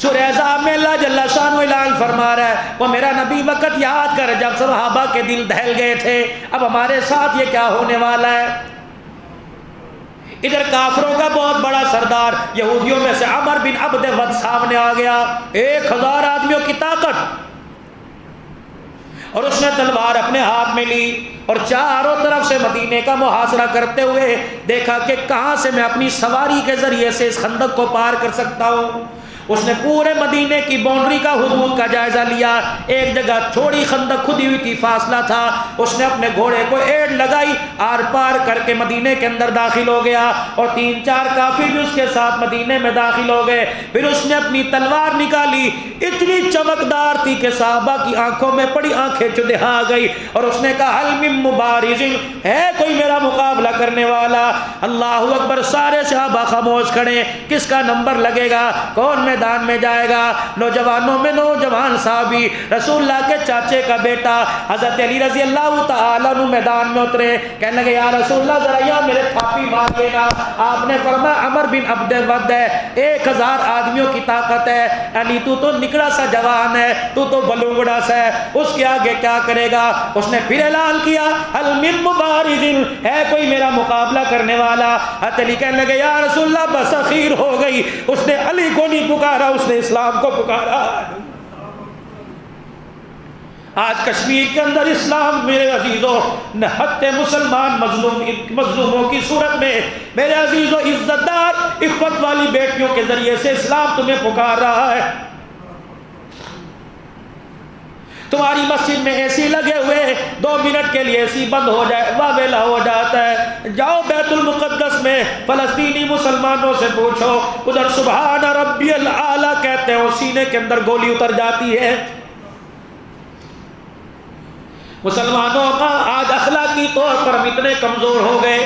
سورہ احزاب میں اللہ جل شانہ اعلان فرما رہا ہے وہ میرا نبی وقت یاد کر جب صحابہ کے دل دہل گئے تھے، اب ہمارے ساتھ یہ کیا ہونے والا ہے۔ ادھر کافروں کا بہت بڑا سردار یہودیوں میں سے عمر بن عبد ود سامنے آ گیا، 1000 آدمیوں کی طاقت، اور اس نے تلوار اپنے ہاتھ میں لی اور چاروں طرف سے مدینے کا محاصرہ کرتے ہوئے دیکھا کہ کہاں سے میں اپنی سواری کے ذریعے سے اس خندق کو پار کر سکتا ہوں۔ اس نے پورے مدینے کی باؤنڈری کا حدود کا جائزہ لیا، ایک جگہ چھوڑی خندق کھدی ہوئی تھی، فاصلہ تھا، اس نے اپنے گھوڑے کو ایڑ لگائی، آر پار کر کے مدینے کے اندر داخل ہو گیا، اور 3-4 کافر بھی اس کے ساتھ مدینے میں داخل ہو گئے۔ پھر اس نے اپنی تلوار نکالی، اتنی چمکدار تھی کہ صحابہ کی آنکھوں میں پڑی آنکھیں چدھا گئی، اور اس نے کہا حل من مبارز، ہے کوئی میرا مقابلہ کرنے والا؟ اللہ اکبر، سارے صحابہ خاموش کھڑے، کس کا نمبر لگے گا، کون میدان میں جائے گا؟ نوجوانوں میں نوجوان صحابی رسول اللہ کے چاچے کا بیٹا حضرت علی رضی اللہ تعالیٰ عنہ میدان میں اترے، کہنے لگے یا رسول اللہ ذرا یہاں میرے تھاپی ماریے گا۔ آپ نے فرمایا عمر بن عبد ود ہے، 1000 آدمیوں کی طاقت ہے، علی تو نکڑا سا جوان ہے، تو بلوگڑا سا ہے، اس کے آگے کیا کرے گا؟ اس نے پھر اعلان کیا حل من مبارز، ہے کوئی میرا مقابلہ کرنے والا؟ حضرت علی کہنے لگے یا رسول اللہ بس اخیر ہو گئی، اس نے علی کو نہیں پکارا، اس نے اسلام کو پکارا۔ آج کشمیر کے اندر اسلام میرے عزیزوں نہتے مسلمان مظلوموں کی صورت میں میرے عزیزوں عزت دار عفت والی بیٹیوں کے ذریعے سے اسلام تمہیں پکار رہا ہے۔ تمہاری مسجد میں اے سی لگے ہوئے، 2 منٹ کے لیے اے سی بند ہو جائے واویلا ہو جاتا ہے۔ جاؤ بیت المقدس میں فلسطینی مسلمانوں سے پوچھو، ادھر سبحان ربی الاعلیٰ کہتے ہیں، سینے کے اندر گولی اتر جاتی ہے۔ مسلمانوں کا آج اخلاقی طور پر ہم اتنے کمزور ہو گئے،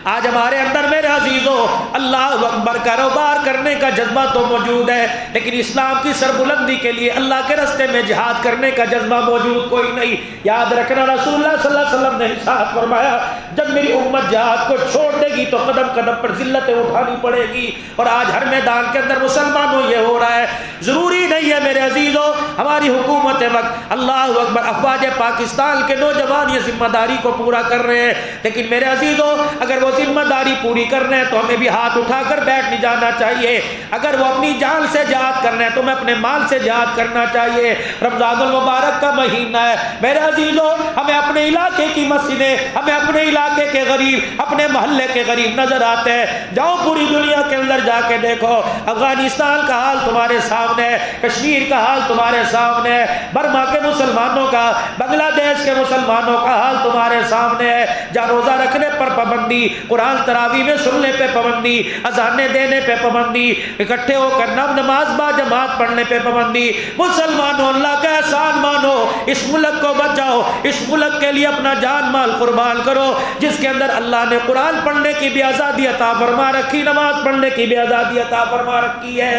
آج ہمارے اندر میرے عزیزوں اللہ اکبر کاروبار کرنے کا جذبہ تو موجود ہے، لیکن اسلام کی سربلندی کے لیے اللہ کے راستے میں جہاد کرنے کا جذبہ موجود کوئی نہیں۔ یاد رکھنا رسول اللہ صلی اللہ علیہ وسلم نے ارشاد فرمایا جب میری امت جہاد کو چھوڑ دے گی تو قدم قدم پر ذلتیں اٹھانی پڑے گی، اور آج ہر میدان کے اندر مسلمانوں یہ ہو رہا ہے۔ ضروری نہیں ہے میرے عزیزوں ہماری حکومت وقت اللہ اکبر افواج پاکستان کے نوجوان یہ ذمہ داری کو پورا کر رہے ہیں، لیکن میرے عزیزوں اگر وہ ذمہ داری پوری کرنا ہے تو ہمیں بھی ہاتھ اٹھا کر بیٹھ نہیں جانا چاہیے۔ اگر وہ اپنی جان سے جہاد کرنا ہے تو ہمیں اپنے مال سے جہاد کرنا چاہیے۔ رمضان المبارک کا مہینہ ہے میرے عزیزوں، ہمیں اپنے علاقے کی مسجدیں، ہمیں اپنے علاقے کے غریب، اپنے محلے کے غریب نظر آتے ہیں۔ جاؤ پوری دنیا کے اندر جا کے دیکھو، افغانستان کا حال تمہارے سامنے ہے، کشمیر کا حال تمہارے سامنے ہے، برما کے مسلمانوں کا، بنگلہ دیش کے مسلمانوں کا حال تمہارے سامنے ہے۔ جہاں روزہ رکھنے پر پابندی، قرآن تراویح میں سننے پہ پابندی، اذانیں دینے پہ پابندی، اکٹھے ہو کر نماز با جماعت پڑھنے پہ پابندی۔ مسلمانوں اللہ کا احسان مانو، اس ملک کو بچاؤ، اس ملک کے لیے اپنا جان مال قربان کرو جس کے اندر اللہ نے قرآن پڑھنے کی بھی آزادی عطا فرما رکھی، نماز پڑھنے کی بھی آزادی عطا فرما رکھی ہے۔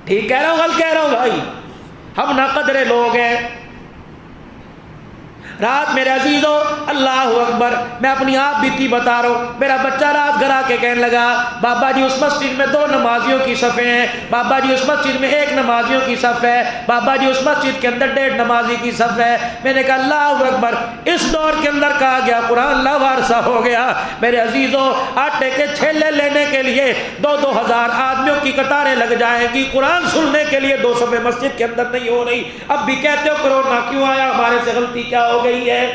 ٹھیک کہہ رہا ہوں غلط کہہ رہا ہوں بھائی؟ ہم ناقدر لوگ ہیں۔ رات میرے عزیزوں اللہ اکبر میں اپنی آپ بیتی بتا رہا ہوں، میرا بچہ رات گھر آ کے کہنے لگا بابا جی اس مسجد میں 2 نمازیوں کی صفیں ہیں، بابا جی اس مسجد میں 1 نمازیوں کی صف ہے، بابا جی اس مسجد کے اندر 1.5 نمازی کی صف ہے۔ میں نے کہا اللہ اکبر، اس دور کے اندر کہا گیا قرآن لاوارثہ ہو گیا۔ میرے عزیزوں آٹے کے چھیلے لینے کے لیے 2-2 ہزار آدمیوں کی قطاریں لگ جائیں گی، قرآن سننے کے لیے 2 صفیں مسجد کے اندر نہیں ہو رہی۔ اب بھی کہتے ہو کرونا کیوں آیا، ہمارے سے غلطی کیا ہو گئی ہے؟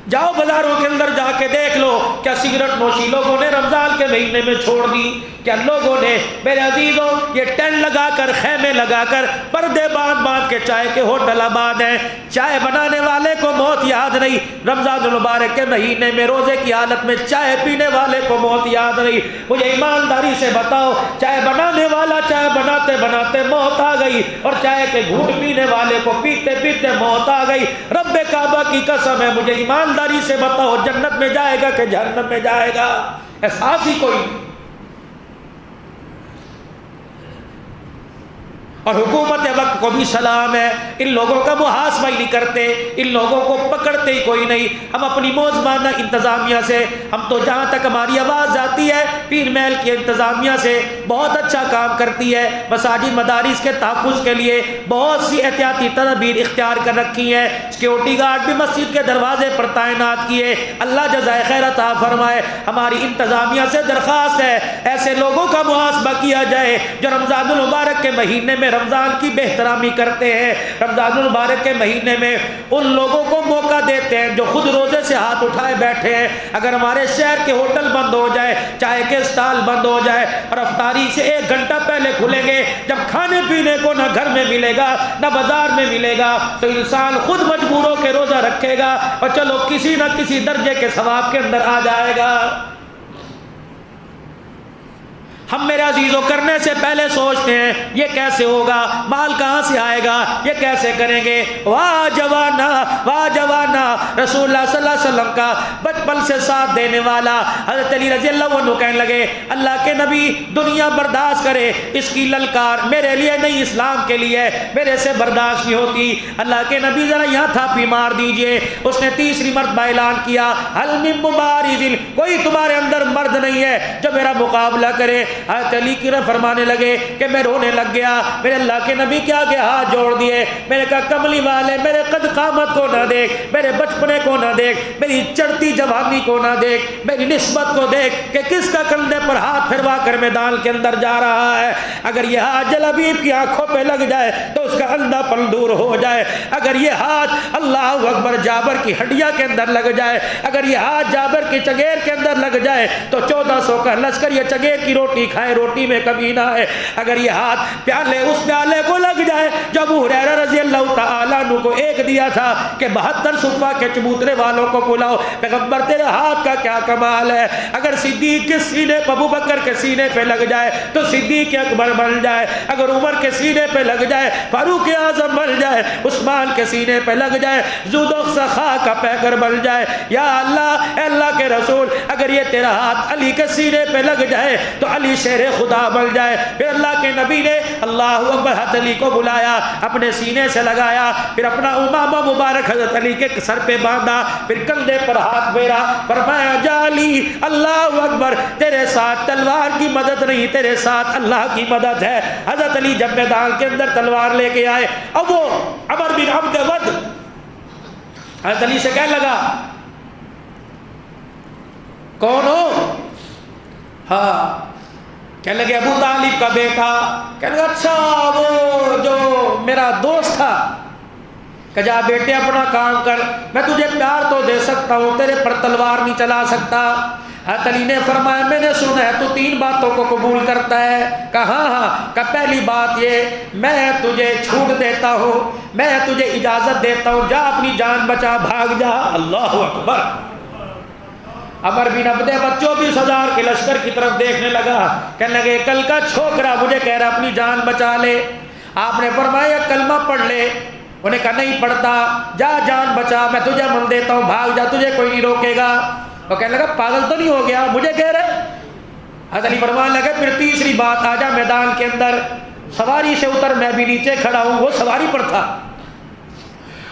جاؤ بازاروں کے اندر جا کے دیکھ لو، کیا سگریٹ نوشی لوگوں نے رمضان کے مہینے میں چھوڑ دی؟ کیا لوگوں نے میرے عزیزوں یہ ٹینٹ لگا کر، خیمے لگا کر، پردے باندھ کے چائے کے ہوٹل آباد ہیں، چائے بنانے والے کو موت یاد نہیں، رمضان المبارک کے مہینے میں روزے کی حالت میں چائے پینے والے کو موت یاد نہیں۔ مجھے ایمانداری سے بتاؤ، چائے بنانے والا چائے بناتے بناتے موت آ گئی، اور چائے کے گھونٹ پینے والے کو پیتے پیتے موت آ گئی۔ رب کعبہ کی قسم ہے، مجھے ایمانداری سے بتاؤ جنت میں جائے گا کہ جہنم میں جائے گا؟ احساس ہی کوئی نہیں۔ اور حکومت وقت کو بھی سلام ہے، ان لوگوں کا محاسبہ ہی نہیں کرتے، ان لوگوں کو پکڑتے ہی کوئی نہیں۔ ہم اپنی موزمانہ انتظامیہ سے، ہم تو جہاں تک ہماری آواز جاتی ہے پیر محل کی انتظامیہ سے بہت اچھا کام کرتی ہے، مساجد مدارس کے تحفظ کے لیے بہت سی احتیاطی تدابیر اختیار کر رکھی ہیں، سیکیورٹی گارڈ بھی مسجد کے دروازے پر تعینات کیے، اللہ جزائے خیر عطا فرمائے۔ ہماری انتظامیہ سے درخواست ہے ایسے لوگوں کا محاسبہ کیا جائے جو رمضان المبارک کے مہینے میں رمضان کی بے احترامی کرتے ہیں، رمضان المبارک کے مہینے میں ان لوگوں کو موقع دیتے ہیں جو خود روزے سے ہاتھ اٹھائے بیٹھے ہیں۔ اگر ہمارے شہر کے ہوٹل بند ہو جائے، چائے کے اسٹال بند ہو جائے اور افطاری سے 1 گھنٹہ پہلے کھلیں گے، جب کھانے پینے کو نہ گھر میں ملے گا نہ بازار میں ملے گا، تو انسان خود مجبور ہو کے روزہ رکھے گا اور چلو کسی نہ کسی درجے کے ثواب کے اندر آ جائے گا۔ ہم میرے عزیزوں کرنے سے پہلے سوچتے ہیں یہ کیسے ہوگا، مال کہاں سے آئے گا، یہ کیسے کریں گے۔ واہ جوانا، واہ جوانا، رسول اللہ صلی اللہ علیہ وسلم کا بچپن سے ساتھ دینے والا حضرت علی رضی اللہ عنہ کہنے لگے اللہ کے نبی دنیا برداشت کرے اس کی للکار میرے لیے نہیں اسلام کے لیے، میرے سے برداشت نہیں ہوتی۔ اللہ کے نبی ذرا یہاں تھاپی مار دیجئے۔ اس نے تیسری مرتبہ اعلان کیا حل من مبارز، کوئی تمہارے اندر مرد نہیں ہے جو میرا مقابلہ کرے۔ حضرت علی کی رہ فرمانے لگے کہ میں رونے لگ گیا، میرے اللہ کے نبی کے آگے ہاتھ جوڑ دیے، میں نے کہا کملی والے میرے قد قامت کو نہ دیکھ، میرے بچپنے کو نہ دیکھ، میری چڑھتی جوانی کو نہ دیکھ، میری نسبت کو دیکھ کہ کس کا کندھے پر ہاتھ پھروا کر میدان کے اندر جا رہا ہے۔ اگر یہ ہاتھ جلابیب کی آنکھوں پہ لگ جائے تو اس کا اندھا پن دور ہو جائے، اگر یہ ہاتھ اللہ اکبر جابر کی ہڈیا کے اندر لگ جائے، اگر یہ ہاتھ جابر کی چگیر کے اندر لگ جائے تو 1400 کا لشکر یہ چگیر کی روٹی کھائے، روٹی میں کمی نہ ہے۔ اگر یہ ہاتھ پیالے اس پیالے کو لگ جائے جو ابو ہریرہ رضی اللہ تعالیٰ عنہ کو ایک دیا تھا کہ 72 صفہ کے چبوترے والوں کو بلاؤ، پیغمبر تیرے ہاتھ کا کیا کمال ہے۔ اگر صدیق کے سینے پہ، ابو بکر کے سینے پہ لگ جائے تو صدیق اکبر بن جائے، اگر عمر کے سینے پہ لگ جائے فاروق اعظم بن جائے، عثمان کے سینے پہ لگ جائے زود و سخا کا پیکر بن جائے۔ یا اللہ، اے اللہ کے رسول، اگر یہ تیرا ہاتھ علی کے سینے پہ لگ جائے تو علی شیر خدا بن جائے۔ پھر اللہ کے نبی نے اللہ اکبر حضرت علی کو بلایا، اپنے سینے سے لگایا، پھر اپنا امامہ مبارک حضرت علی کے سر پہ باندھا، پھر کندھے پر ہاتھ پھیرا، فرمایا جا علی اللہ اکبر، تیرے ساتھ تلوار کی مدد نہیں، تیرے ساتھ اللہ کی مدد ہے۔ حضرت علی جب میدان کے اندر تلوار لے کے آئے، اب وہ عمر بن عبد ود حضرت علی سے کہنے لگا کون ہو؟ ہاں، کہنے لگے ابو طالب کا بیٹا۔ کہنے لگا اچھا وہ جو میرا دوست تھا۔ کہ جا بیٹے اپنا کام کر، میں تجھے پیار تو دے سکتا ہوں، تیرے پر تلوار نہیں چلا سکتا۔ حضرت علی نے فرمایا میں نے سنا ہے تو 3 باتوں کو قبول کرتا ہے۔ کہا ہاں، کہ پہلی بات یہ میں تجھے چھوٹ دیتا ہوں، میں تجھے اجازت دیتا ہوں، جا اپنی جان بچا، بھاگ جا۔ اللہ اکبر۔ عمر بن عبد ود 24,000 کے لشکر کی طرف دیکھنے لگا، کہنے لگے کل کا چھوکرا مجھے کہہ رہا اپنی جان بچا لے۔ آپ نے فرمایا کلمہ پڑھ لے۔ انہوں نے کہا نہیں پڑھتا، جا جان بچا، میں تجھے من دیتا ہوں، بھاگ جا، تجھے کوئی نہیں روکے گا۔ وہ کہنے لگا پاگل تو نہیں ہو گیا، مجھے کہہ رہے۔ حضرت علی فرمانے لگے پھر تیسری بات، آ جا میدان کے اندر، سواری سے اتر، میں بھی نیچے کھڑا ہوں۔ وہ سواری پر تھا،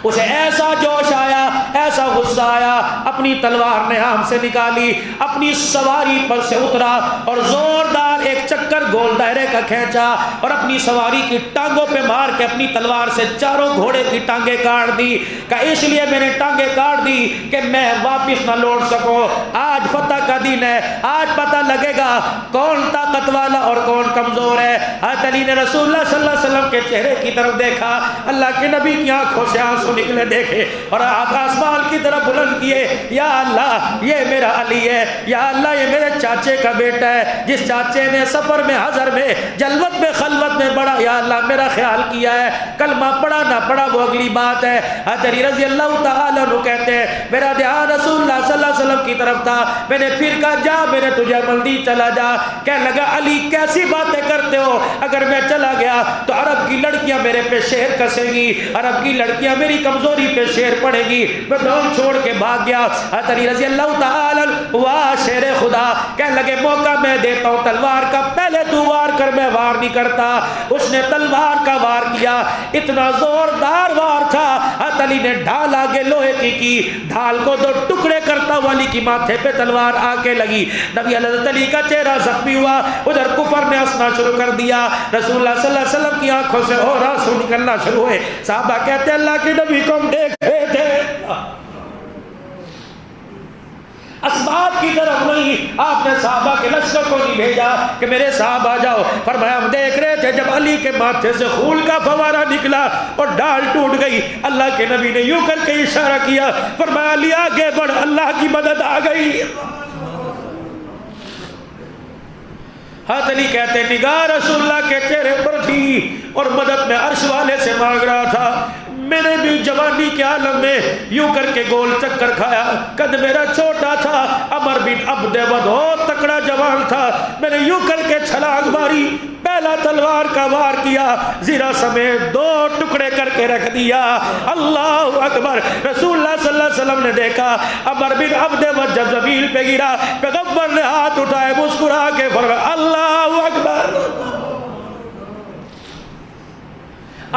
اسے ایسا جوش آیا، ایسا غصہ آیا، اپنی تلوار نے ہاتھ سے نکالی، اپنی سواری پر سے اترا اور زوردار ایک چکر گول دائرے کا کھینچا اور اپنی سواری کی ٹانگوں پہ مار کے اپنی تلوار سے چاروں گھوڑے کی ٹانگیں کاٹ دی۔ کہ اس لیے میں نے ٹانگیں کاٹ دی کہ میں واپس نہ لوٹ سکوں۔ آج فتح کا دن ہے، آج پتہ لگے گا کون طاقت والا اور کون کمزور ہے۔ حضرت علی نے رسول اللہ صلی اللہ علیہ وسلم کے چہرے کی طرف دیکھا، اللہ کے نبی کی آنکھوں سے آنسو نکلے دیکھے اور آسمان کی طرف بلند کیے، یا اللہ یہ میرا علی ہے، یا اللہ یہ میرے چاچے کا بیٹا ہے، جس چاچے نے سفر میں حضر میں جلوت میں خلوت میں بڑا یا اللہ میرا خیال کیا ہے۔ کلمہ پڑھا نہ پڑھا وہ اگلی بات ہے۔ حضرت علی رضی اللہ تعالیٰ عنہ کہتے ہیں میرا دھیان رسول اللہ صلی اللہ علیہ وسلم کی طرف تھا، میں نے پھر کہا جا، میں نے تجھے مندی چلا جا۔ کہنے لگا علی کیسی باتیں کرتے ہو، اگر میں چلا گیا تو عرب کی لڑکیاں میرے پہ شیر کسیں گی، عرب کی لڑکیاں میری کمزوری پہ شیر پڑے گی، میں ڈون چھوڑ کے بھاگ گیا۔ حضرت علی رضی اللہ تعالی واہ شیر خدا کہنے لگے موقع میں دیتا ہوں تلوار کا، پہلے تو وار کر، میں وار نہیں کرتا۔ اس نے تلوار کا وار کیا، اتنا زوردار وار تھا، حضرت علی نے ڈھال آگے لوہے کی ڈھال کو دو ٹکڑے کرتا ہوا علی کی ماتھے پہ تلوار آ کے لگی۔ نبی حضرت علی کا چہرہ زخمی ہوا، ادھر کفر نے ہنسنا شروع کر دیا۔ رسول اللہ صلی اللہ علیہ وسلم کی آنکھوں سے اور آنسو نکلنا شروع ہوئے۔ صحابہ کہتے ہیں اللہ کے نبی کو ہم دیکھ رہے تھے، اسباب کی طرف نہیں، آپ نے صحابہ کے لشکر کو نہیں بھیجا کہ میرے صاحب آ جاؤ، فرمایا ہم دیکھ رہے تھے جب علی کے ماتھے سے خون کا فوارہ نکلا اور ڈال ٹوٹ گئی، اللہ کے نبی نے یوں کر کے اشارہ کیا، فرمایا علی آگے بڑھ، اللہ کی مدد آ گئی۔ حضرت علی کہتے ہیں نگاہ رسول اللہ کے چہرے پر تھی اور مدد میں عرش والے سے مانگ رہا تھا۔ میں نے بھی جوانی کے عالم میں یوں کر کے گول چکر کھایا، قد میرا چھوٹا تھا، عمر بن عبد ود بہت تکڑا جوان تھا، میں نے یوں کر کے چھلانگ ماری، پہلا تلوار کا وار کیا، زیرہ سمیت دو ٹکڑے کر کے رکھ دیا۔ اللہ اکبر۔ رسول اللہ صلی اللہ علیہ وسلم نے دیکھا عمر بن عبد ود جب زمین پہ گرا، پیغمبر نے ہاتھ اٹھائے مسکرا کے فرمایا اللہ اکبر۔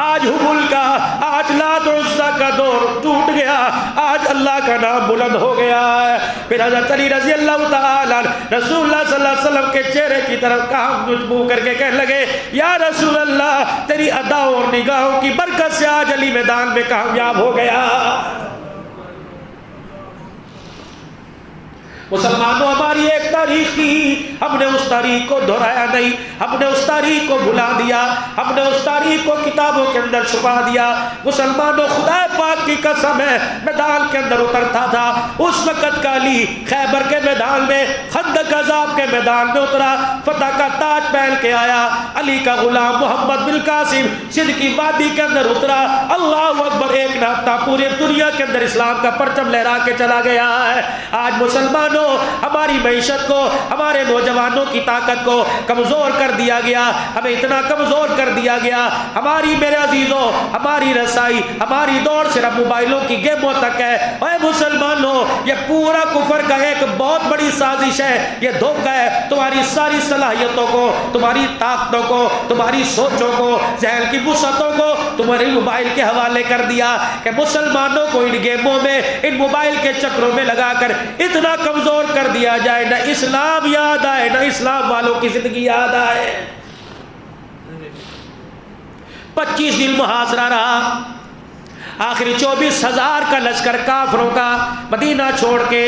آج حبل کا، آج لات و عزا کا دور ٹوٹ گیا، آج اللہ کا نام بلند ہو گیا ہے۔ پھر حضرت علی رضی اللہ تعالی عنہ رسول اللہ صلی اللہ علیہ وسلم کے چہرے کی طرف کہاں منہ کر کے کہنے لگے یا رسول اللہ تیری ادا اور نگاہوں کی برکت سے آج علی میدان میں کامیاب ہو گیا۔ مسلمانوں ہماری ایک تاریخ تھی، ہم نے اس تاریخ کو دہرایا نہیں، ہم نے اس تاریخ کو بھلا دیا، ہم نے اس تاریخ کو کتابوں کے اندر چھپا دیا۔ مسلمانوں خدا پاک کی قسم ہے میدان کے اندر اترتا تھا، اس وقت کا علی خیبر کے میدان میں، خندق عذاب کے میدان میں اترا، فتح کا تاج پہن کے آیا، علی کا غلام محمد بن قاسم سندھ کی وادی کے اندر اترا، اللہ اکبر، ایک نہ ہفتہ پوری دنیا کے اندر اسلام کا پرچم لہرا کے چلا گیا ہے۔ آج مسلمانوں ہماری معیشت کو، ہمارے نوجوانوں کی طاقت کو کمزور کر دیا گیا، ہمیں اتنا کمزور کر دیا گیا، ہماری میرے عزیزوں ہماری رسائی، ہماری دوڑ صرف موبائلوں کی گیموں تک ہے۔ اے مسلمانوں یہ پورا کفر کا ایک بہت بڑی سازش ہے، یہ دھوکہ ہے، تمہاری ساری صلاحیتوں کو، تمہاری طاقتوں کو، تمہاری سوچوں کو، ذہن کی وسعتوں کو تمہارے موبائل کے حوالے کر دیا کہ مسلمانوں کو ان گیموں میں، ان موبائل کے چکروں میں لگا کر اتنا کمزور کر دیا جائے، نہ اسلام یاد آئے، نہ اسلام والوں کی زندگی یاد آئے۔ 25 دن محاصرہ رہا، آخری 24,000 کا لشکر کافروں کا مدینہ چھوڑ کے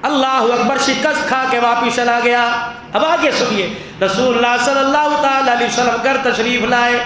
اللہ اکبر شکست کھا کے واپس چلا گیا۔ اب آگے سنیے، رسول اللہ صلی اللہ تعالی علیہ وسلم گھر تشریف لائے،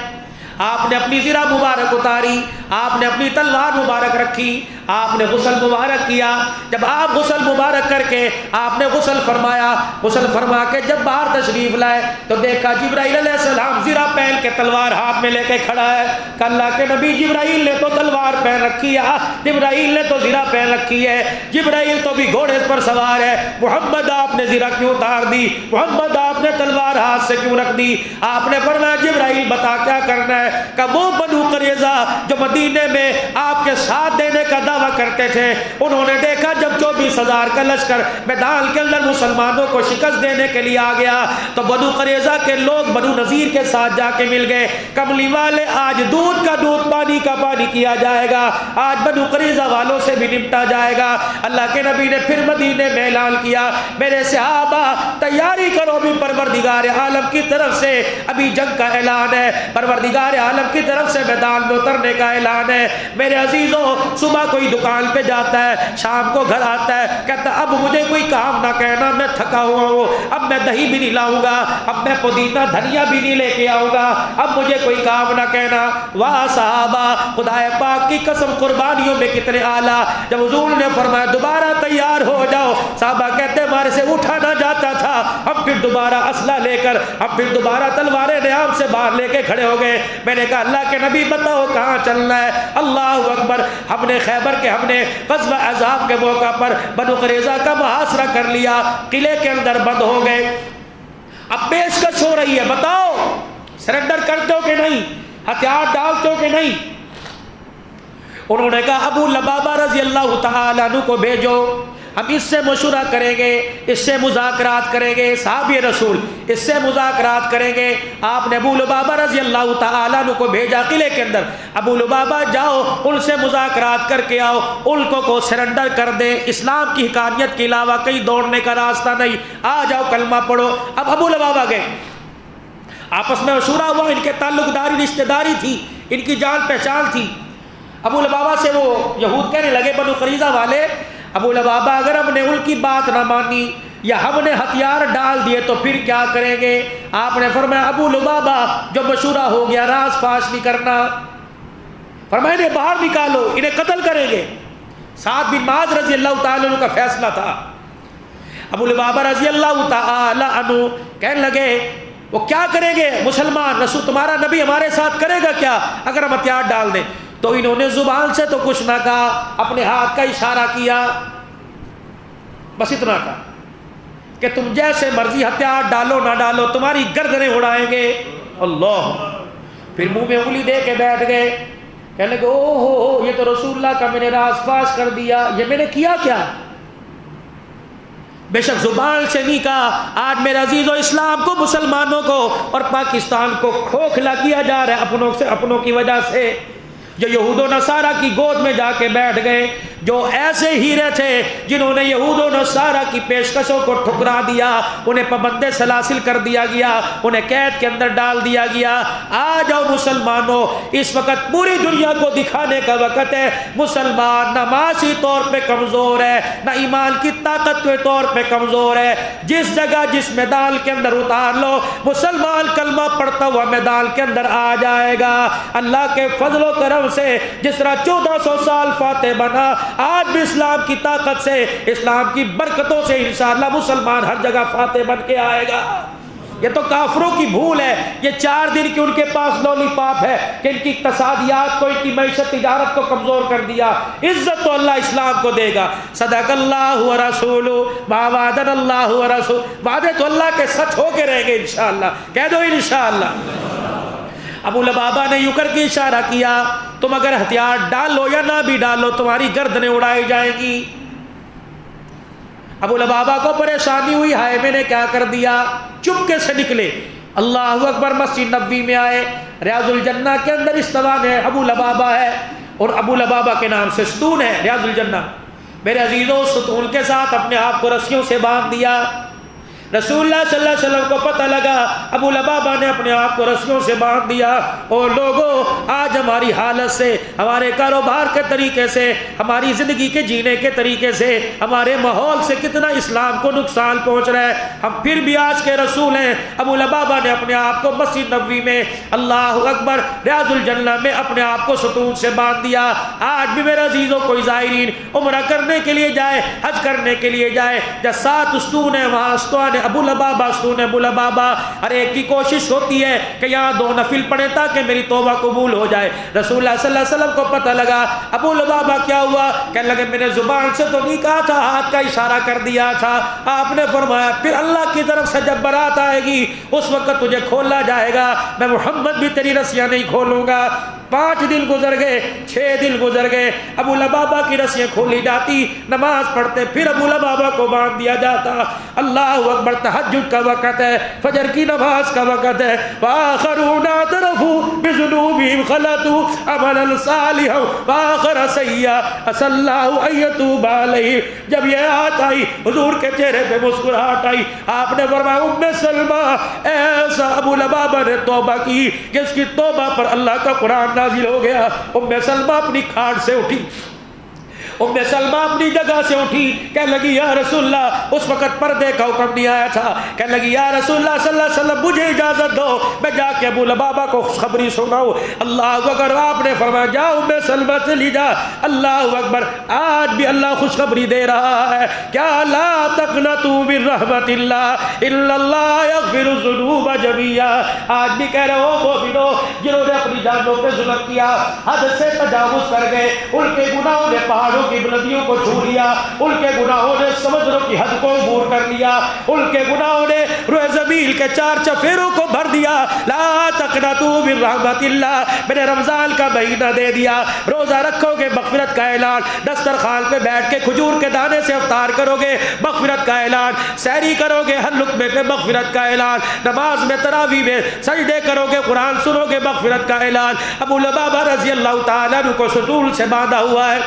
آپ نے اپنی زرہ مبارک اتاری، آپ نے اپنی تلوار مبارک رکھی، آپ نے غسل مبارک کیا۔ جب آپ غسل مبارک کر کے آپ نے غسل فرمایا، غسل فرما کے جب باہر تشریف لائے تو دیکھا جبرائیل علیہ السلام زرہ پہن کے تلوار ہاتھ میں لے کے کھڑا ہے کہ اللہ کے نبی جبرائیل نے تو تلوار پہن رکھی ہے، جبرائیل نے تو زرہ پہن رکھی ہے، جبرائیل تو بھی گھوڑے پر سوار ہے، محمد آپ نے زرہ کیوں اتار دی، محمد آپ نے تلوار ہاتھ سے کیوں رکھ دی؟ آپ نے فرمایا جبرائیل بتا کیا کرنا ہے؟ کہ وہ بنو قریظہ جو مدینے میں آپ کے ساتھ دینے کا دعویٰ کرتے تھے، انہوں نے دیکھا جب 24,000 کا لشکر میدان کے اندر مسلمانوں کو شکست دینے کے لیے آ گیا تو بنو قریظہ کے لوگ بنو نذیر کے ساتھ جا کے مل گئے، کملی والے آج دودھ کا دودھ پانی کا پانی کیا جائے گا، آج بنو قریظہ والوں سے بھی نمٹا جائے گا۔ اللہ کے نبی نے پھر مدینے میں اعلان کیا میرے صحابہ تیاری کرو، بھی پروردگار عالم کی طرف سے ابھی جنگ کا اعلان ہے، پروردگار عالم کی طرف سے میدان میں اترنے کا اعلان ہے۔ میرے عزیزوں صبح کوئی دکان پہ جاتا ہے، شام کو گھر آتا ہے، کہتا اب مجھے کوئی کام نہ کہنا، میں تھکا ہوا ہوں، اب میں دہی بھی نہیں لاؤں گا، اب میں پودینہ دھنیا بھی نہیں لے کے آؤں گا، اب مجھے کوئی کام نہ کہنا۔ واہ صحابہ، خدا پاک کی قسم قربانیوں میں کتنے اعلیٰ۔ جب حضور نے فرمایا دوبارہ تیار ہو جاؤ، صحابہ کہتے ہمارے سے اٹھا نہ جاتا تھا، ہم پھر دوبارہ اسلحہ لے کر، ہم پھر دوبارہ تلواریں نیام سے باہر لے کے کھڑے ہو گئے۔ میں نے کہا اللہ کے نبی بتاؤ کہاں چلنا ہے؟ اللہ اکبر، ہم نے خیبر کے، ہم نے غزوہ احزاب کے موقع پر بنو قریظہ کا محاصرہ کر لیا، قلعے کے اندر بند ہو گئے، اب پیشکش ہو رہی ہے، بتاؤ سرنڈر کرتے ہو کہ نہیں، ہتھیار ڈالتے ہو کہ نہیں؟ انہوں نے کہا ابو لبابہ رضی اللہ تعالیٰ عنہ کو بھیجو، ہم اس سے مشورہ کریں گے، اس سے مذاکرات کریں گے، صحابی رسول اس سے مذاکرات کریں گے۔ آپ نے ابو لبابہ رضی اللہ تعالیٰ عنہ کو بھیجا قلعے کے اندر، ابو لبابہ جاؤ ان سے مذاکرات کر کے آؤ، ان کو سرنڈر کر دیں، اسلام کی حقانیت کے علاوہ کہیں دوڑنے کا راستہ نہیں، آ جاؤ کلمہ پڑھو۔ اب ابو لبابہ گئے، آپس میں مشورہ ہوا، ان کے تعلق داری رشتہ داری تھی، ان کی جان پہچان تھی۔ ابو لبابہ سے وہ یہود کہنے لگے، بنو قریظہ والے، ابو لبابہ اگر ہم نے ان کی بات نہ مانی یا ہم نے ہتھیار ڈال دیے تو پھر کیا کریں گے؟ آپ نے فرمایا ابو لبابہ جو مشورہ ہو گیا راز فاش نہیں کرنا، فرمایا انہیں باہر نکالو، انہیں قتل کریں گے۔ سعد بن معاذ رضی اللہ تعالیٰ عنہ کا فیصلہ تھا۔ ابو لبابہ رضی اللہ تعالیٰ عنہ کہنے لگے وہ کیا کریں گے مسلمان، رسول تمہارا نبی ہمارے ساتھ کرے گا کیا اگر ہم ہتھیار ڈال دیں؟ تو انہوں نے زبان سے تو کچھ نہ کہا، اپنے ہاتھ کا اشارہ کیا، بس اتنا کہا کہ تم جیسے مرضی ہتھیار ڈالو نہ ڈالو تمہاری گردنیں اڑائیں گے۔ اللہ، پھر منہ میں انگلی دے کے بیٹھ گئے، کہنے لگے او ہو یہ تو رسول اللہ کا میں نے راز فاش کر دیا، یہ میں نے کیا کیا؟ بے شک زبان سے نہیں کہا، آج میرے عزیز و اسلام کو، مسلمانوں کو اور پاکستان کو کھوکھلا کیا جا رہا ہے اپنوں کی وجہ سے، جو یہود و نصارہ کی گود میں جا کے بیٹھ گئے، جو ایسے ہیرے تھے جنہوں نے یہود و نصارہ کی پیشکشوں کو ٹھکرا دیا، انہیں پابند سلاسل کر دیا گیا، انہیں قید کے اندر ڈال دیا گیا۔ آ جاؤ مسلمانوں، اس وقت پوری دنیا کو دکھانے کا وقت ہے، مسلمان نہ معاشی طور پہ کمزور ہے، نہ ایمان کی طاقت کے طور پہ کمزور ہے۔ جس جگہ جس میدان کے اندر اتار لو، مسلمان کلمہ پڑھتا ہوا میدان کے اندر آ جائے گا۔ اللہ کے فضل و کرم سے جس طرح 1400 سال فاتح بنا، آج بھی اسلام کی طاقت سے، اسلام کی برکتوں سے انشاءاللہ مسلمان ہر جگہ فاتح بن کے آئے گا۔ یہ تو کافروں کی بھول ہے، یہ 4 دن کی ان کے پاس لولی پاپ ہے کہ ان کی اقتصادیات کو، ان کی معیشت تجارت کو کمزور کر دیا۔ عزت تو اللہ اسلام کو دے گا۔ صدق اللہ و رسول ما وعدنا اللہ و رسول، وعدے تو اللہ کے سچ ہو کے رہیں گے انشاءاللہ، کہہ دو انشاءاللہ۔ ابو لبابہ نے یوں کر کے اشارہ کیا، تم اگر ہتھیار ڈالو یا نہ بھی ڈالو تمہاری گردنیں اڑائی جائیں گی۔ ابو لبابہ کو پریشانی ہوئی، ہائے میں نے کیا کر دیا، چپکے سے نکلے، اللہ اکبر، مسجد نبوی میں آئے، ریاض الجنہ کے اندر استوان ہے، ابو لبابہ ہے، اور ابو لبابہ کے نام سے ستون ہے ریاض الجنہ۔ میرے عزیزوں، ستون کے ساتھ اپنے آپ کو رسیوں سے باندھ دیا۔ رسول اللہ صلی اللہ علیہ وسلم کو پتہ لگا ابو لبابہ نے اپنے آپ کو رسیوں سے باندھ دیا۔ اور لوگوں، آج ہماری حالت سے، ہمارے کاروبار کے طریقے سے، ہماری زندگی کے جینے کے طریقے سے، ہمارے ماحول سے کتنا اسلام کو نقصان پہنچ رہا ہے، ہم پھر بھی آج کے رسول ہیں۔ ابو لبابہ نے اپنے آپ کو مسجد نبوی میں، اللہ اکبر، ریاض الجنہ میں اپنے آپ کو ستون سے باندھ دیا۔ آج بھی میرے عزیزوں کوئی زائرین عمرہ کرنے کے لیے جائے، حج کرنے کے لیے جائے، جہاں 7 ستون ہیں وہاں ستون ابو لبابہ، ستون ابو لبابہ، ہر ایک کی کوشش ہوتی ہے کہ یہاں 2 نفل پڑھیں تاکہ میری توبہ قبول ہو جائے۔ رسول اللہ صلی اللہ علیہ وسلم کو پتہ لگا ابو لبابہ کیا ہوا، کہنے لگے میں نے زبان سے تو نہیں کہا تھا، ہاتھ کا اشارہ کر دیا تھا۔ آپ نے فرمایا پھر اللہ کی طرف سے جب برات آئے گی اس وقت تجھے کھولا جائے گا، میں محمد بھی تیری رسیاں نہیں کھولوں گا۔ 5 دن گزر گئے، 6 دن گزر گئے، ابو لبابہ کی رسیاں کھولی جاتی، نماز پڑھتے، پھر ابو لبابہ کو باندھ دیا جاتا۔ اللہ اکبر، تہجد کا وقت ہے، فجر کی نماز کا وقت ہے۔ وآخرون اعترفوا بذنوبهم خلطوا عملا صالحا وآخر سیئا عسى الله ان يتوب عليهم۔ جب یہ آیت آئی حضور کے چہرے پہ مسکراہٹ آئی، آپ نے فرمایا ام سلمہ، ایسا ابو لبابہ نے توبہ کی کہ اس کی توبہ پر اللہ کا قرآن نازل ہو گیا۔ ام سلمہ اپنی کھاٹ سے اٹھی، ام سلمہ اپنی جگہ سے اٹھی، کہنے لگی یا رسول اللہ، اس وقت پردے کا حکم نہیں آیا تھا، کہنے لگی یا رسول اللہ صلی اللہ علیہ وسلم مجھے اجازت دو میں جا کے ابو لبابہ کو خوشخبری سناؤں۔ اللہ اکبر، آپ نے فرمایا جاؤ ام سلمہ چلی جا۔ اللہ اکبر، آج بھی اللہ خوشخبری دے رہا ہے، کیا لا تقنطوا من رحمت اللہ الا اللہ یغفر الذنوب جميعا۔ آج بھی کہہ رہے ہو مومنو، جنہوں نے اپنی جانوں پہ ظلم کیا، حد سے تجاوز کر گئے، ان کے گناہوں نے پہاڑوں کی بلندیوں کو چھو لیا، ان کے گناہوں نے سمندروں کی حد کو عبور کر لیا، ان کے گناہوں نے روئے زمین جبریل کے 4 چفیروں کو بھر دیا، لا تقنطوا من رحمت اللہ، میں نے رمضان کا مہینہ دے دیا، روزہ رکھو گے مغفرت کا اعلان، دسترخوان پہ بیٹھ کے کھجور کے دانے سے افطار کرو گے مغفرت کا اعلان، سحری کرو گے ہر لقمے پہ مغفرت کا اعلان، نماز میں تراویح میں سجدے کرو گے قرآن سنو گے مغفرت کا اعلان۔ ابو لبابہ رضی اللہ تعالیٰ عنہ کو ستون سے باندھا ہوا ہے،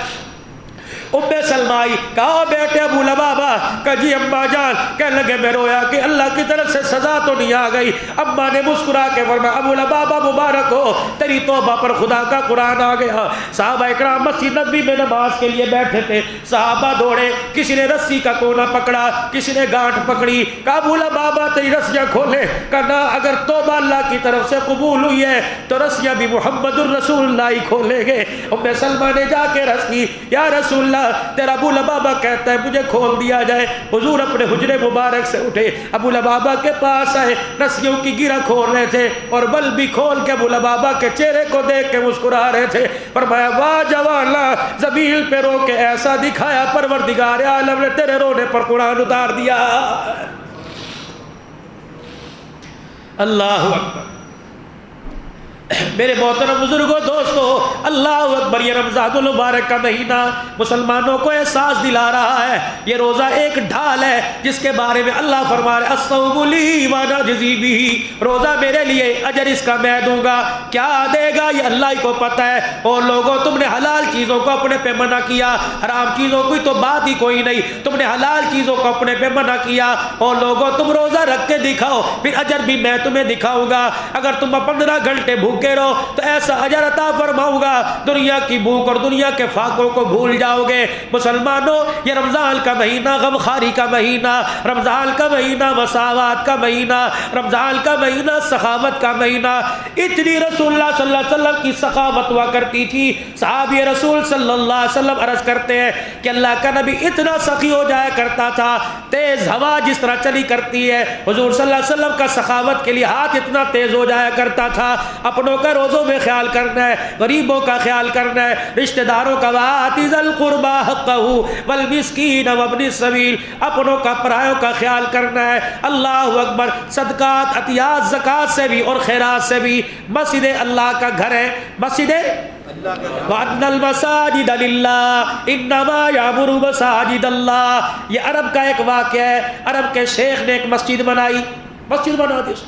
ام سلمہ آئی، کہا بیٹے ابو لبابہ، کہا جی اماں جان، کہنے لگے میں رویا کہ اللہ کی طرف سے سزا تو نہیں آ گئی؟ اماں نے مسکرا کے فرمایا ابو لبابہ مبارک ہو، تیری توبہ پر خدا کا قرآن آ گیا۔ صحابہ اکرام مسجد نبوی میں نماز کے لیے بیٹھے تھے، صحابہ دوڑے، کسی نے رسی کا کونا پکڑا، کسی نے گانٹھ پکڑی، کہا ابو لبابہ تیری رسیاں کھولے، کہا نہ، اگر توبہ اللہ کی طرف سے قبول ہوئی ہے تو رسیاں بھی محمد الرسول اللہ ہی کھولیں گے۔ ام سلمہ نے جا کے رس کی، یا رسول اللہ تیرا ابو لبابہ کہتا ہے مجھے کھول دیا جائے۔ حضور اپنے حجرے مبارک سے اٹھے، ابو لبابہ کے پاس آئے، رسیوں کی گرہ کھول رہے تھے اور بل بھی کھول کے ابو لبابہ کے چہرے کو دیکھ کے مسکرا رہے تھے۔ فرمایا واہ جوانا، زمین پہ رو کے ایسا دکھایا پروردگار عالم نے تیرے رونے پر قرآن اتار دیا۔ اللہ اکبر۔ میرے محترم بزرگوں دوستو، اللہ اکبر، یہ رمضان المبارک کا مہینہ مسلمانوں کو احساس دلا رہا ہے یہ روزہ ایک ڈھال ہے جس کے بارے میں اللہ فرما رہے الصوم لی وانا جزی بہ، روزہ میرے لیے، اجر اس کا میں دوں گا، کیا دے گا یہ اللہ ہی کو پتہ ہے۔ اور لوگوں تم نے حلال چیزوں کو اپنے پہ منع کیا، حرام چیزوں کی تو بات ہی کوئی نہیں، تم نے حلال چیزوں کو اپنے پہ منع کیا، اور لوگوں تم روزہ رکھ کے دکھاؤ پھر اجر بھی میں تمہیں دکھاؤں گا۔ اگر تم 15 گھنٹے بھوکے رہو تو ایسا اجر عطا فرماؤں گا، دنیا کی بھوک اور دنیا کے فاقوں کو بھول جاؤ گے۔ مسلمانوں، یہ رمضان کا مہینہ غمخواری کا مہینہ، رمضان کا مہینہ مساوات کا مہینہ، رمضان کا مہینہ سخاوت کا مہینہ۔ اتنی رسول اللہ صلی اللہ علیہ وسلم کی سخاوت ہوا کرتی تھی، صحابی رسول صلی اللہ علیہ وسلم عرض کرتے ہیں کہ اللہ کا نبی اتنا سخی ہو جایا کرتا تھا، تیز ہوا جس طرح چلی کرتی ہے، حضور صلی اللہ علیہ وسلم کا سخاوت کے لیے ہاتھ اتنا تیز ہو جایا کرتا تھا۔ اپنوں کا روزوں میں خیال کرنا ہے، غریبوں کا خیال کرنا ہے، رشتہ داروں کا، وآتی ذی القربى حقہ والمسکین وابن السبیل، اپنوں کا پرایوں کا خیال کرنا ہے۔ اللہ اکبر، صدقات، عطیات، زکوٰۃ سے بھی اور خیرات سے بھی۔ مسجد اللہ کا گھر ہے، مسجد وَأَنَّ الْمَسَاجِدَ لِلَّهِ إِنَّمَا يَعْمُرُ مَسَاجِدَ اللَّهِ۔ یہ عرب کا ایک واقعہ ہے، عرب کے شیخ نے ایک مسجد بنائی، مسجد بنا دی۔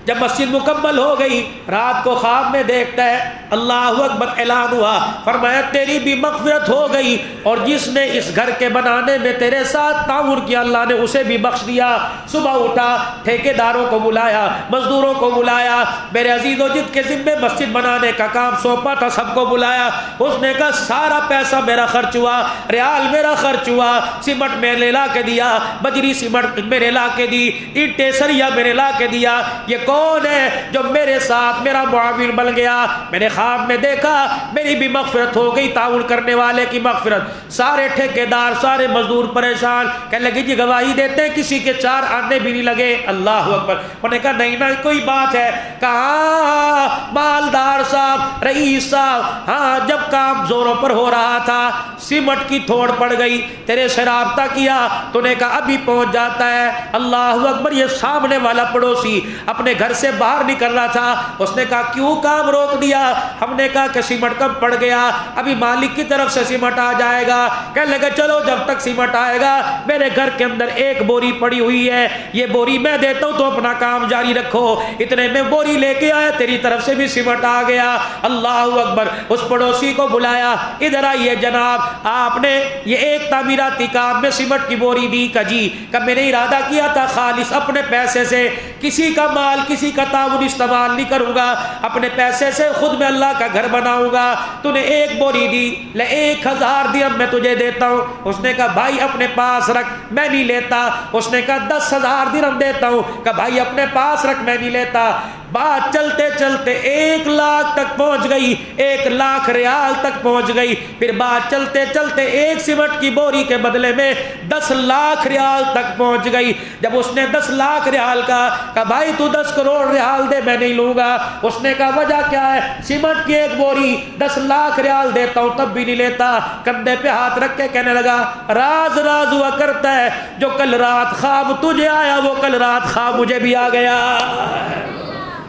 جب مسجد مکمل ہو گئی، رات کو خواب میں دیکھتا ہے، اللہ اکبر، اعلان ہوا، فرمایا تیری بھی مغفرت ہو گئی، اور جس نے اس گھر کے بنانے میں تیرے ساتھ تعاون کیا اللہ نے اسے بھی بخش دیا۔ صبح اٹھا، ٹھیکیداروں کو بلایا، مزدوروں کو بلایا، میرے عزیزوں جت کے ذمے مسجد بنانے کا کام سونپا تھا سب کو بلایا۔ اس نے کہا سارا پیسہ میرا خرچ ہوا، ریال میرا خرچ ہوا، سیمنٹ میں نے لا کے دیا، بجری سیمنٹ میں نے لا کے دی، اینٹیں سریا میں نے لا کے دیا، یہ کون ہے جو میرے ساتھ میرا معاون بن گیا؟ میں نے خواب میں دیکھا میری بھی مغفرت ہو گئی، تعاون کرنے والے کی مغفرت۔ سارے ٹھیکیدار، سارے مزدور پریشان، کہنے لگے جی گواہی دیتے ہیں، کسی کے 4 آنے بھی نہیں لگے۔ اللہ اکبر، انہوں نے کہا نہیں نہ کوئی بات ہے، کہا مالدار صاحب، رئیس صاحب، ہاں جب کام زوروں پر ہو رہا تھا، سیمنٹ کی تھوڑ پڑ گئی، تیرے سے رابطہ کیا تو نے کہا ابھی پہنچ جاتا ہے۔ اللہ اکبر، یہ سامنے والا پڑوسی اپنے گھر سے باہر نکل رہا تھا، اس نے کہا کیوں کام روک دیا؟ ہم نے کہا کہ سیمنٹ کم پڑ گیا، ابھی مالک کی طرف سے سیمنٹ آ جائے گا۔ کہنے لگا چلو جب تک سیمنٹ آئے گا، میرے گھر کے اندر 1 بوری پڑی ہوئی ہے، یہ بوری میں دیتا ہوں تو اپنا کام جاری رکھو۔ اتنے میں بوری لے کے آیا، تیری طرف سے بھی سیمنٹ آ گیا۔ اللہ اکبر، اس پڑوسی کو بلایا، ادھر آئیے جناب، آپ نے یہ ایک تعمیراتی کام میں سیمنٹ کی بوری دی؟ کہ جی، کہ میں نے ارادہ کیا تھا خالص اپنے پیسے سے، کسی کا مال، کسی کا تعاون استعمال نہیں کروں گا، اپنے پیسے سے خود میں اللہ کا گھر بناؤں گا۔ تو نے 1 بوری دی، لے 1000 درہم میں تجھے دیتا ہوں۔ اس نے کہا بھائی اپنے پاس رکھ، میں نہیں لیتا۔ اس نے کہا 10,000 درہم دیتا ہوں، کہ بھائی اپنے پاس رکھ، میں نہیں لیتا۔ بات چلتے چلتے 1 لاکھ تک پہنچ گئی، 1 لاکھ ریال تک پہنچ گئی، پھر بات چلتے چلتے 1 سیمنٹ کی بوری کے بدلے میں 10 لاکھ ریال تک پہنچ گئی۔ جب اس نے 10 لاکھ ریال کہا بھائی تو 10 کروڑ ریال دے، میں نہیں لوں گا۔ اس نے کہا وجہ کیا ہے؟ سیمنٹ کی 1 بوری 10 لاکھ ریال دیتا ہوں تب بھی نہیں لیتا۔ کندھے پہ ہاتھ رکھ کے کہنے لگا راز راز ہوا کرتا ہے، جو کل رات خواب تجھے آیا وہ کل رات خواب مجھے بھی آ گیا۔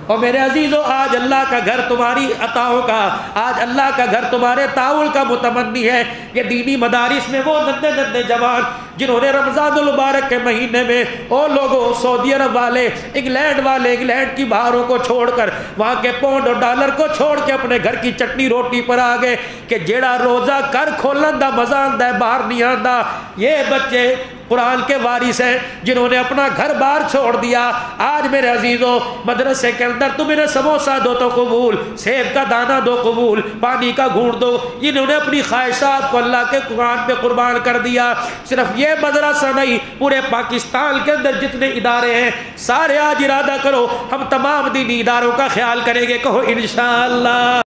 اور میرے عزیزو، آج اللہ کا گھر تمہاری عطاؤں کا، آج اللہ کا گھر تمہارے تعاون کا متمنی ہے۔ یہ دینی مدارس میں وہ ننھے ننھے جوان جنہوں نے رمضان المبارک کے مہینے میں او لوگوں سعودی عرب والے، انگلینڈ والے، انگلینڈ کی بہاروں کو چھوڑ کر، وہاں کے پاؤنڈ اور ڈالر کو چھوڑ کے اپنے گھر کی چٹنی روٹی پر آ گئے کہ جیڑا روزہ کر کھولن دا مزہ آندا ہے باہر نہیں آندا۔ یہ بچے قرآن کے وارث ہیں جنہوں نے اپنا گھر بار چھوڑ دیا۔ آج میرے عزیزو، مدرسے کے اندر تم انہیں سموسہ دو تو قبول، سیب کا دانہ دو قبول، پانی کا گھونٹ دو، انہوں نے اپنی خواہشات کو اللہ کے قرآن پہ قربان کر دیا۔ صرف یہ مدرسہ نہیں، پورے پاکستان کے اندر جتنے ادارے ہیں سارے آج ارادہ کرو ہم تمام دینی اداروں کا خیال کریں گے، کہو انشاءاللہ۔